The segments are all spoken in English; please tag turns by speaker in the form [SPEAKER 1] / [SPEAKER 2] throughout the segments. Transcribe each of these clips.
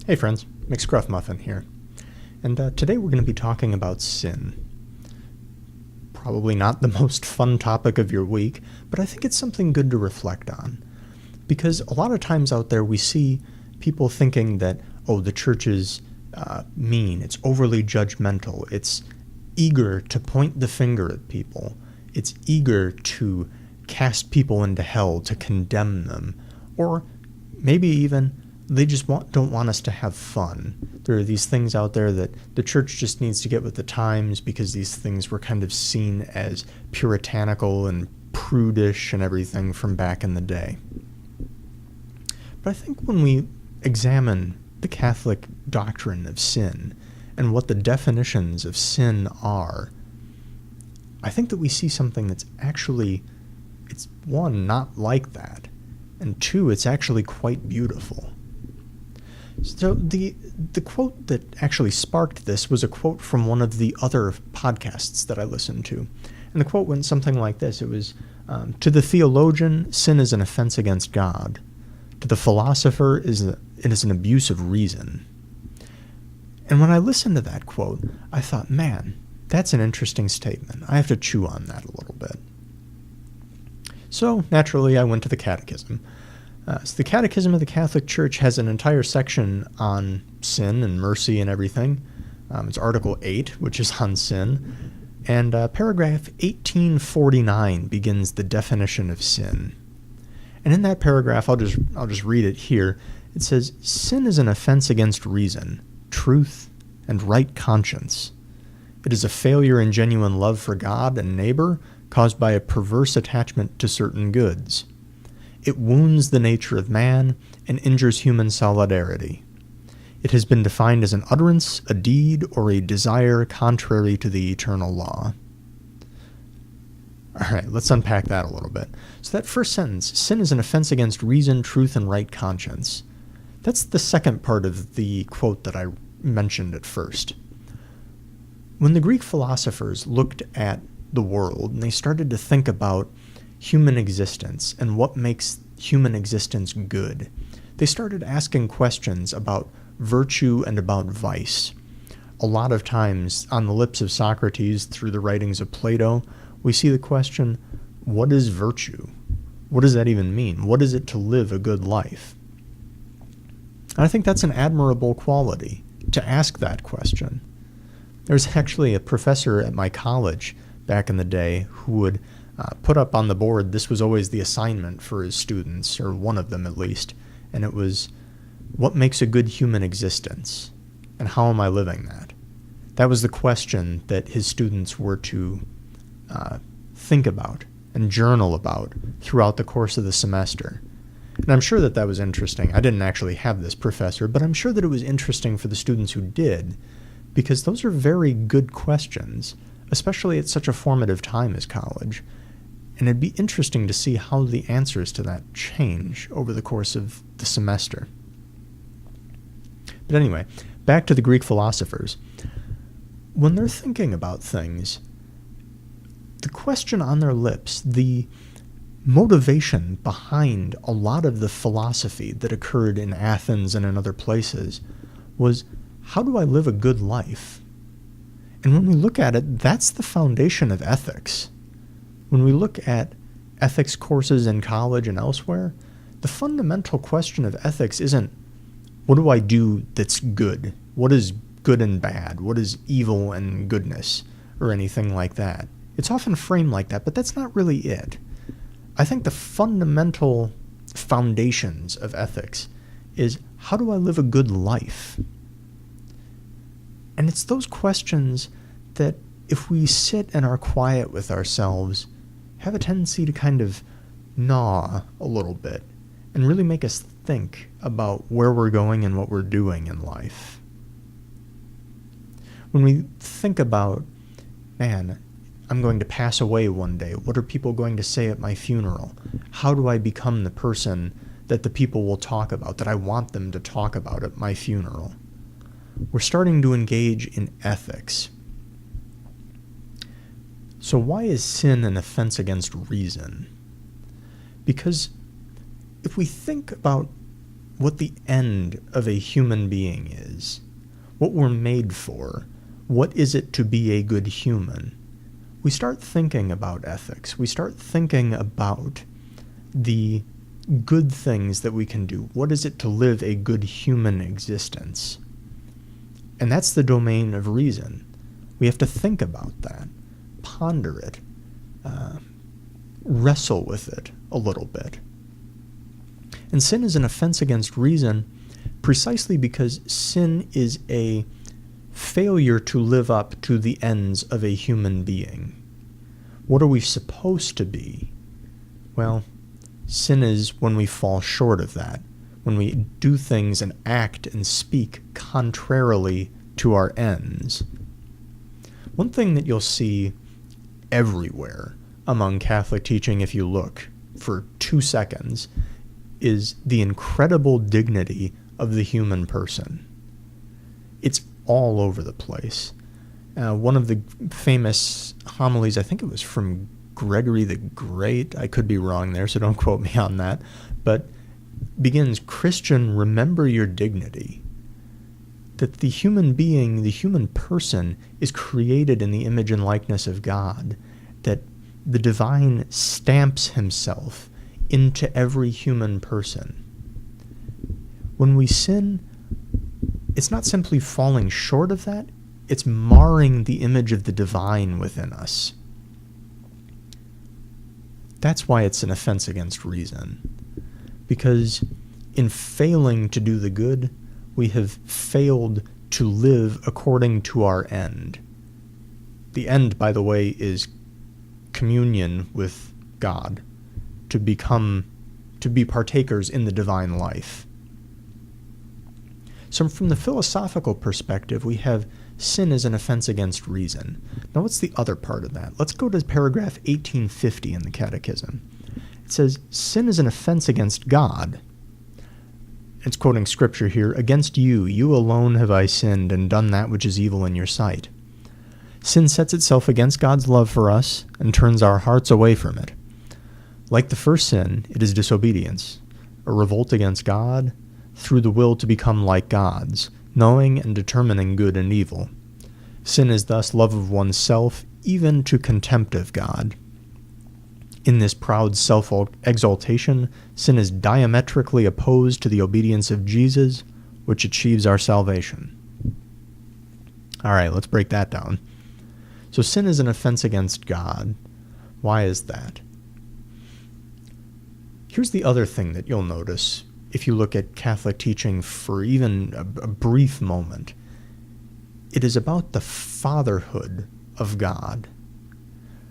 [SPEAKER 1] Hey friends, McScruffmuffin here, and today we're going to be talking about sin. Probably not the most fun topic of your week, but I think it's something good to reflect on. Because a lot of times out there we see people thinking that, the church is mean, it's overly judgmental, it's eager to point the finger at people, it's eager to cast people into hell, to condemn them, or maybe even they just don't want us to have fun. There are these things out there that the church just needs to get with the times because these things were kind of seen as puritanical and prudish and everything from back in the day. But I think when we examine the Catholic doctrine of sin and what the definitions of sin are, I think that we see something that's actually, it's one, not like that, and two, it's actually quite beautiful. So the quote that actually sparked this was a quote from one of the other podcasts that I listened to. And the quote went something like this. It was, to the theologian, sin is an offense against God. To the philosopher, it is an abuse of reason. And when I listened to that quote, I thought, man, that's an interesting statement. I have to chew on that a little bit. So naturally, I went to the Catechism. So the Catechism of the Catholic Church has an entire section on sin and mercy and everything. It's Article 8, which is on sin. And paragraph 1849 begins the definition of sin. And in that paragraph, I'll just read it here. It says, sin is an offense against reason, truth, and right conscience. It is a failure in genuine love for God and neighbor caused by a perverse attachment to certain goods. It wounds the nature of man and injures human solidarity. It has been defined as an utterance, a deed, or a desire contrary to the eternal law. All right, let's unpack that a little bit. So that first sentence, sin is an offense against reason, truth, and right conscience. That's the second part of the quote that I mentioned at first. When the Greek philosophers looked at the world and they started to think about human existence and what makes human existence good, they started asking questions about virtue and about vice. A lot of times on the lips of Socrates through the writings of Plato, we see the question, what is virtue? What does that even mean? What is it to live a good life? And I think that's an admirable quality, to ask that question. There's actually a professor at my college back in the day who would put up on the board, this was always the assignment for his students, or one of them at least, and it was, what makes a good human existence? And how am I living that? That was the question that his students were to think about and journal about throughout the course of the semester. And I'm sure that was interesting. I didn't actually have this professor, but I'm sure that it was interesting for the students who did, because those are very good questions, especially at such a formative time as college. And it'd be interesting to see how the answers to that change over the course of the semester. But anyway, back to the Greek philosophers. When they're thinking about things, the question on their lips, the motivation behind a lot of the philosophy that occurred in Athens and in other places was, how do I live a good life? And when we look at it, that's the foundation of ethics. When we look at ethics courses in college and elsewhere, the fundamental question of ethics isn't, what do I do that's good? What is good and bad? What is evil and goodness? Or anything like that. It's often framed like that, but that's not really it. I think the fundamental foundations of ethics is, how do I live a good life? And it's those questions that, if we sit and are quiet with ourselves, have a tendency to kind of gnaw a little bit and really make us think about where we're going and what we're doing in life. When we think about, man, I'm going to pass away one day. What are people going to say at my funeral? How do I become the person that the people will talk about, that I want them to talk about at my funeral? We're starting to engage in ethics. So why is sin an offense against reason? Because if we think about what the end of a human being is, what we're made for, what is it to be a good human, we start thinking about ethics. We start thinking about the good things that we can do. What is it to live a good human existence? And that's the domain of reason. We have to think about that, ponder it, wrestle with it a little bit. And sin is an offense against reason precisely because sin is a failure to live up to the ends of a human being. What are we supposed to be? Well, sin is when we fall short of that, when we do things and act and speak contrarily to our ends. One thing that you'll see everywhere among Catholic teaching, if you look for 2 seconds, is the incredible dignity of the human person. It's all over the place. One of the famous homilies, I think it was from Gregory the Great, I could be wrong there, so don't quote me on that, but begins, "Christian, remember your dignity." That the human being, the human person, is created in the image and likeness of God, that the divine stamps himself into every human person. When we sin, it's not simply falling short of that, it's marring the image of the divine within us. That's why it's an offense against reason. Because in failing to do the good, we have failed to live according to our end. The end, by the way, is communion with God, to be partakers in the divine life. So from the philosophical perspective, we have sin as an offense against reason. Now what's the other part of that? Let's go to paragraph 1850 in the Catechism. It says, sin is an offense against God. It's quoting scripture here, "Against you, you alone have I sinned and done that which is evil in your sight." Sin sets itself against God's love for us and turns our hearts away from it. Like the first sin, it is disobedience, a revolt against God through the will to become like God's, knowing and determining good and evil. Sin is thus love of oneself, even to contempt of God. In this proud self-exaltation, sin is diametrically opposed to the obedience of Jesus, which achieves our salvation. All right, let's break that down. So sin is an offense against God. Why is that? Here's the other thing that you'll notice if you look at Catholic teaching for even a brief moment. It is about the fatherhood of God,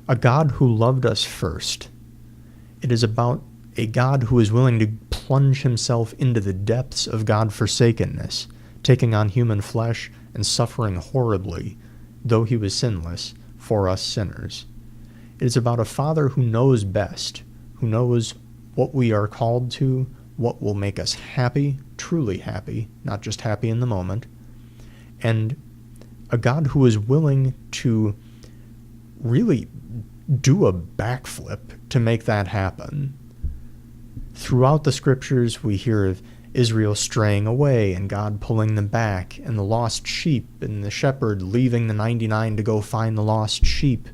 [SPEAKER 1] a God who loved us first. It is about a God who is willing to plunge himself into the depths of God-forsakenness, taking on human flesh and suffering horribly, though he was sinless, for us sinners. It is about a Father who knows best, who knows what we are called to, what will make us happy, truly happy, not just happy in the moment, and a God who is willing to really do a backflip to make that happen. Throughout the scriptures, we hear of Israel straying away and God pulling them back, and the lost sheep and the shepherd leaving the 99 to go find the lost sheep,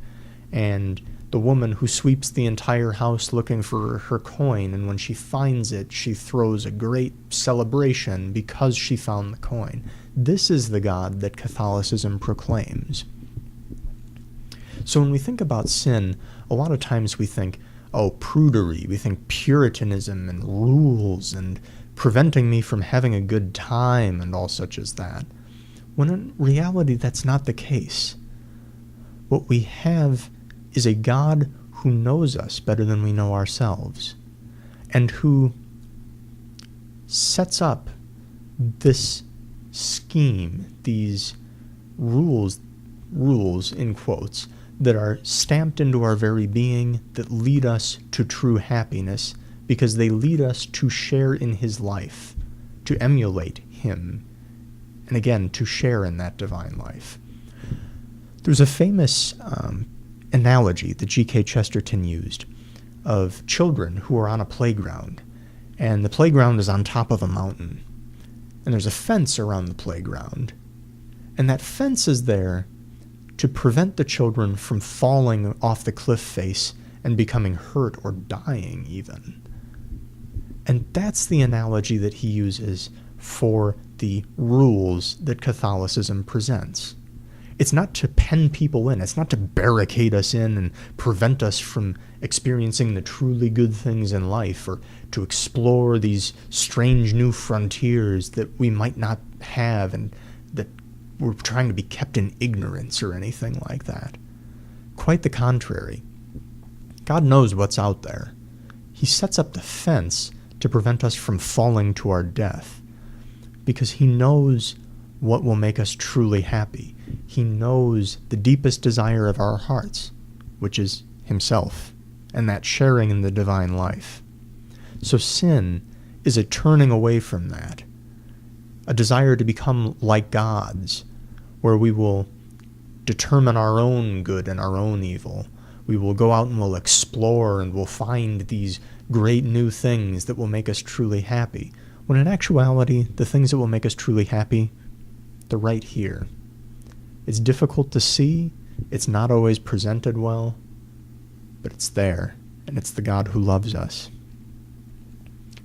[SPEAKER 1] and the woman who sweeps the entire house looking for her coin, and when she finds it, she throws a great celebration because she found the coin. This is the God that Catholicism proclaims. So when we think about sin, a lot of times we think, oh, prudery, we think Puritanism and rules and preventing me from having a good time and all such as that. When in reality, that's not the case. What we have is a God who knows us better than we know ourselves, and who sets up this scheme, these rules in quotes, that are stamped into our very being, that lead us to true happiness, because they lead us to share in his life, to emulate him, and again, to share in that divine life. There's a famous analogy that G.K. Chesterton used of children who are on a playground, And the playground is on top of a mountain. And there's a fence around the playground. And that fence is there to prevent the children from falling off the cliff face and becoming hurt or dying even. And that's the analogy that he uses for the rules that Catholicism presents. It's not to pen people in. It's not to barricade us in and prevent us from experiencing the truly good things in life, or to explore these strange new frontiers that we might not have and that we're trying to be kept in ignorance or anything like that. Quite the contrary. God knows what's out there. He sets up the fence to prevent us from falling to our death, because he knows what will make us truly happy. He knows the deepest desire of our hearts, which is himself, and that sharing in the divine life. So sin is a turning away from that, a desire to become like gods, where we will determine our own good and our own evil. We will go out and we'll explore and we'll find these great new things that will make us truly happy, when in actuality, the things that will make us truly happy, they're right here. It's difficult to see, it's not always presented well, but it's there, and it's the God who loves us.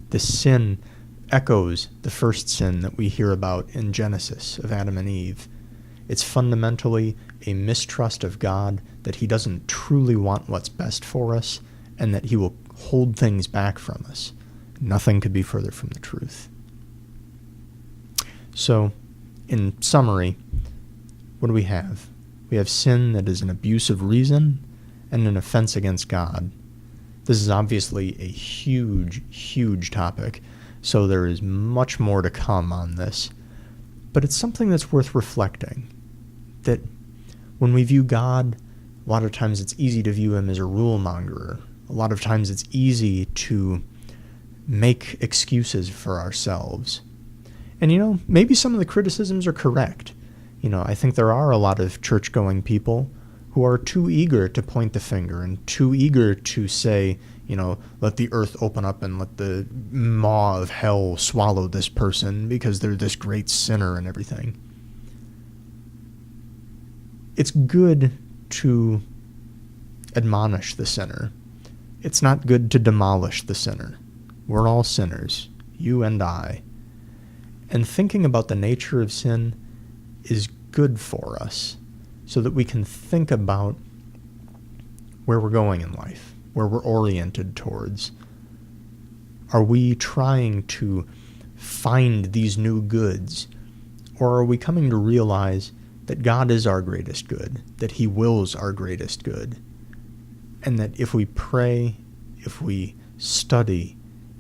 [SPEAKER 1] This sin echoes the first sin that we hear about in Genesis of Adam and Eve. It's fundamentally a mistrust of God, that he doesn't truly want what's best for us, and that he will hold things back from us. Nothing could be further from the truth. So, in summary, what do we have? We have sin that is an abuse of reason and an offense against God. This is obviously a huge, huge topic, so there is much more to come on this. But it's something that's worth reflecting, that when we view God, a lot of times it's easy to view him as a rule monger. A lot of times it's easy to make excuses for ourselves. And, maybe some of the criticisms are correct. I think there are a lot of church-going people who are too eager to point the finger and too eager to say, let the earth open up and let the maw of hell swallow this person because they're this great sinner and everything. It's good to admonish the sinner. It's not good to demolish the sinner. We're all sinners, you and I. And thinking about the nature of sin is good for us, so that we can think about where we're going in life, where we're oriented towards. Are we trying to find these new goods, or are we coming to realize that God is our greatest good, that he wills our greatest good, and that if we pray, if we study,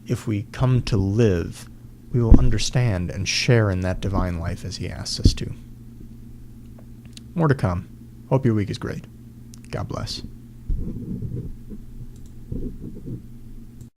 [SPEAKER 1] if we come to live, we will understand and share in that divine life as he asks us to. More to come. Hope your week is great. God bless.